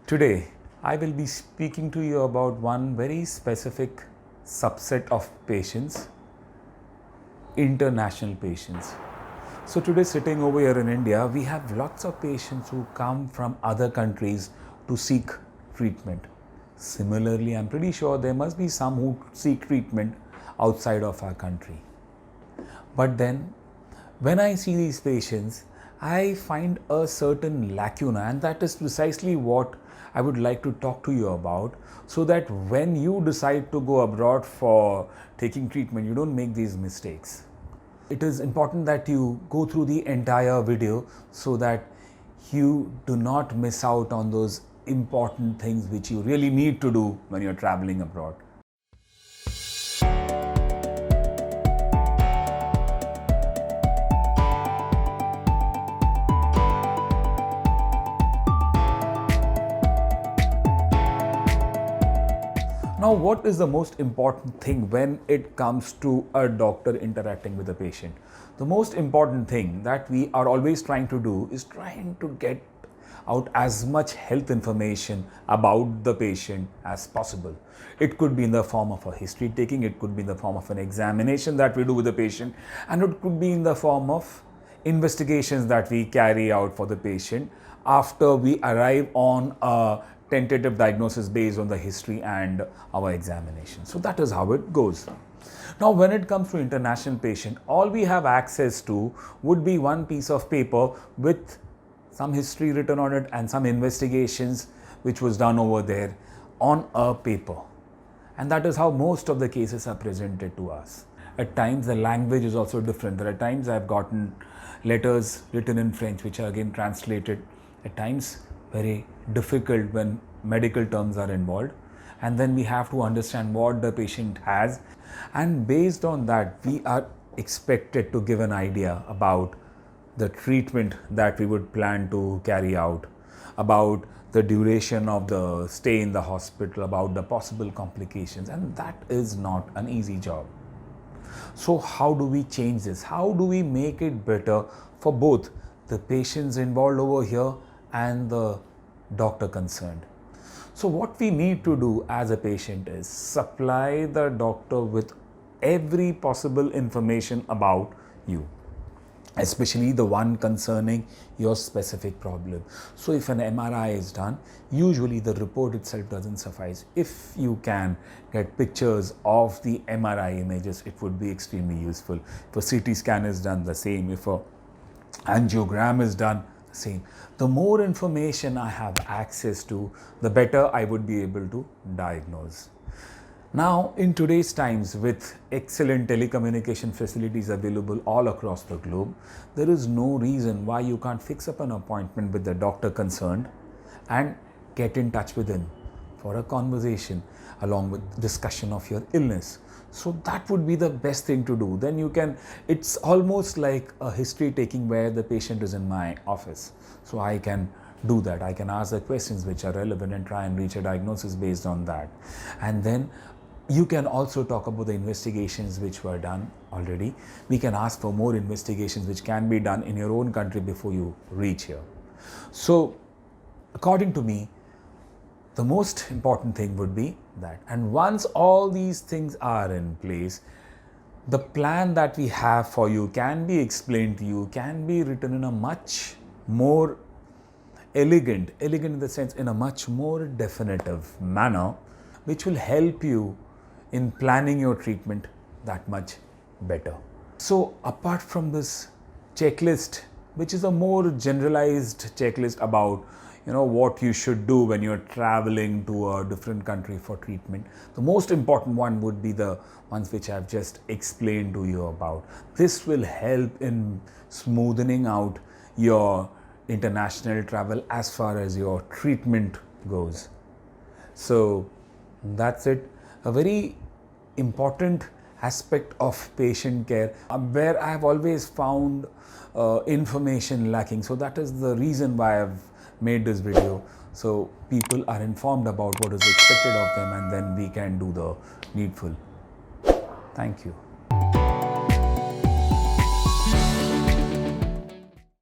Today, I will be speaking to you about one very specific subset of patients, international patients. So today, sitting over here in India, we have lots of patients who come from other countries to seek treatment. Similarly, I'm pretty sure there must be some who seek treatment outside of our country. But then, when I see these patients, I find a certain lacuna, and that is precisely what I would like to talk to you about, so that when you decide to go abroad for taking treatment, you don't make these mistakes. It is important that you go through the entire video so that you do not miss out on those important things which you really need to do when you're traveling abroad. Now, what is the most important thing when it comes to a doctor interacting with a patient? The most important thing that we are always trying to do is trying to get out as much health information about the patient as possible. It could be in the form of a history taking, it could be in the form of an examination that we do with the patient, and it could be in the form of investigations that we carry out for the patient after we arrive on a tentative diagnosis based on the history and our examination. So that is how it goes. Now, when it comes to international patient, all we have access to would be one piece of paper with some history written on it and some investigations which was done over there on a paper. And that is how most of the cases are presented to us. At times the language is also different. There are times I've gotten letters written in French which are again translated. At times very difficult when medical terms are involved, and then we have to understand what the patient has, and based on that we are expected to give an idea about the treatment that we would plan to carry out, about the duration of the stay in the hospital, about the possible complications, and that is not an easy job. So how do we change this? How do we make it better for both the patients involved over here and the doctor concerned? So what we need to do as a patient is supply the doctor with every possible information about you, especially the one concerning your specific problem. So if an MRI is done, usually the report itself doesn't suffice. If you can get pictures of the MRI images, it would be extremely useful. If a CT scan is done, the same. If a angiogram is done, same. The more information I have access to, the better I would be able to diagnose. Now, in today's times, with excellent telecommunication facilities available all across the globe, there is no reason why you can't fix up an appointment with the doctor concerned and get in touch with him for a conversation along with discussion of your illness. So that would be the best thing to do. Then you can, it's almost like a history taking where the patient is in my office. So I can do that. I can ask the questions which are relevant and try and reach a diagnosis based on that. And then you can also talk about the investigations which were done already. We can ask for more investigations which can be done in your own country before you reach here. So according to me, the most important thing would be that. And once all these things are in place, the plan that we have for you can be explained to you, can be written in a much more elegant in the sense, in a much more definitive manner, which will help you in planning your treatment that much better. So apart from this checklist, which is a more generalized checklist about what you should do when you're traveling to a different country for treatment, the most important one would be the ones which I've just explained to you about. This will help in smoothing out your international travel as far as your treatment goes. So that's it. A very important aspect of patient care where I've always found information lacking. So that is the reason why I've made this video, so people are informed about what is expected of them, and then we can do the needful. Thank you.